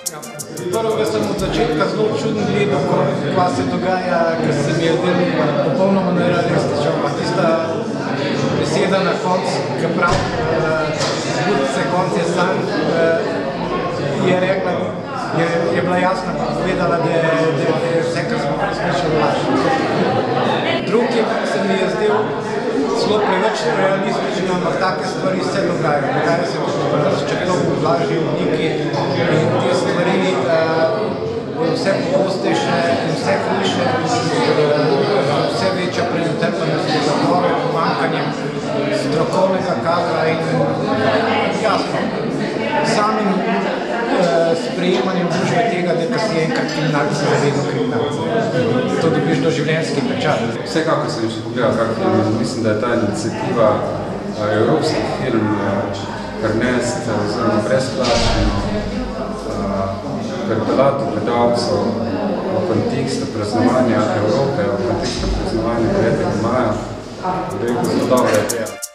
Prvo sem od začetka zelo čudno gledal, kaj se dogaja, ker se mi je zdel popolnoma nerealistično. Pa tista beseda na koncu, ki pravi, zbuditi se konc je san, je rekla, je bila jasna, povedala, da je vse, kar smo slišali, laž. Drugi se mi je zdel zelo preveč realistično, ampak take stvari se dogajajo. Dogajajo se tudi pri nas, če kdo vlaži obliki in te stvari vse pogostejše in vse hujše, vse večja prenatrpanost za zaporov, pomanjkanjem strokovnega kadra in jasno, samim sprejemanjem družbe tega, da si enkrat kriminalci za vedno kriminalci. To dobiš doživljenjski pečat. Vsekakor sem še pogledal kak film. Mislim, da je ta iniciativa evropski film prenesti oziroma brezplačno prepelati gledalcev v kontekstu praznovanja Evrope, v kontekstu praznovanja 9. maja. Da je zelo dobra ideja.